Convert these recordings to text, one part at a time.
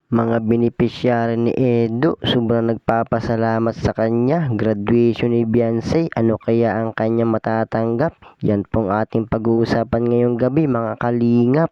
Mga benepisyary ni Edo, sobrang nagpapasalamat sa kanya. Graduation ni Beyonce, ano kaya ang kanya matatanggap? Yan pong ating pag-uusapan ngayong gabi, mga kalingap.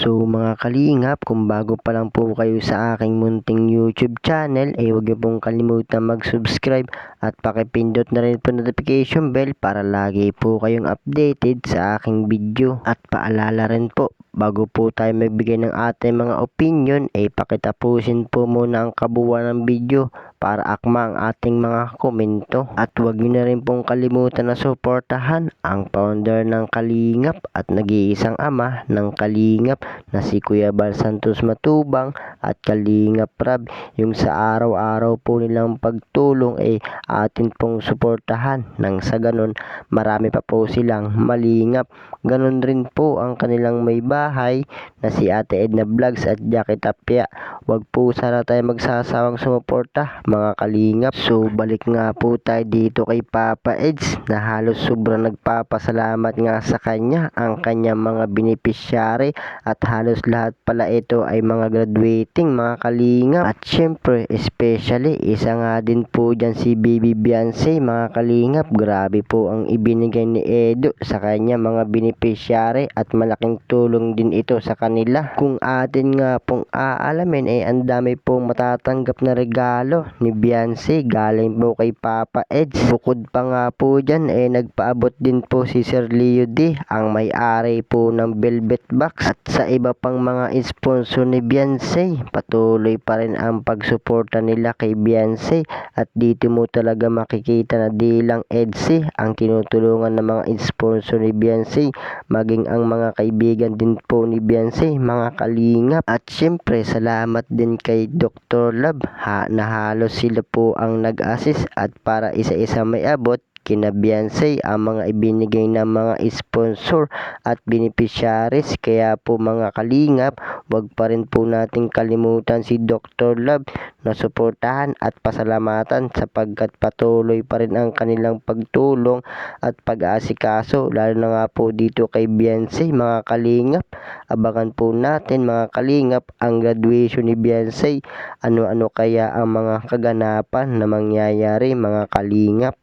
So mga kalingap, kung bago pa lang po kayo sa aking munting YouTube channel, ay huwag niyo pong kalimutan mag-subscribe at pakipindot na rin po notification bell para lagi po kayong updated sa aking video. At paalala rin po, bago po tayo magbigay ng ating mga opinion, ay pakitapusin po muna ang kabuuan ng video para akma ang ating mga komento. At huwag niyo na rin pong kalimutan na suportahan ang founder ng Kalingap at nag-iisang ama ng Kalingap na si Kuya Bal Santos Matubang at Kalingap Rab. Yung sa araw-araw po nilang pagtulong ay atin pong suportahan nang sa ganon marami pa po silang malingap. Ganon rin po ang kanilang may bahay na si Ate Edna Vlogs at Jackie Tapia. Huwag po sana tayo magsasawang sumuporta mga kalingap. So balik nga po tayo dito kay Papa Eds na halos sobrang nagpapasalamat nga sa kanya ang kanyang mga beneficiary at halos lahat pala ito ay mga graduating mga kalingap. At syempre especially isa nga din po dyan si Baby Beyonce mga kalingap. Grabe po ang ibinigay ni Edo sa kanya mga beneficiary at malaking tulong din ito sa kanila. Kung atin nga pong aalamin ay ang dami pong matatanggap na regalo ni Beyonce galing po kay Papa Eds. Bukod pa nga po dyan nagpaabot din po si Sir Leo D, ang may-ari po ng Velvet Box. At sa iba pang mga sponsor ni Beyonce, patuloy pa rin ang pagsuporta nila kay Beyonce. At dito mo talaga makikita na di lang Edsy ang tinutulungan ng mga sponsor ni Beyonce, maging ang mga kaibigan din po ni Beyonce mga kalingap. At syempre salamat din kay Dr. Love na halos sila po ang nag-assist at para isa-isa may abot kina Beyonce ang mga ibinigay ng mga sponsor at beneficiaries. Kaya po mga kalingap, wag pa rin po nating kalimutan si Dr. Love na suportahan at pasalamatan sapagkat patuloy pa rin ang kanilang pagtulong at pag-aasikaso lalo na nga po dito kay Beyonce mga kalingap. Abangan po natin mga kalingap ang graduation ni Beyonce. Ano-ano kaya ang mga kaganapan na mangyayari mga kalingap.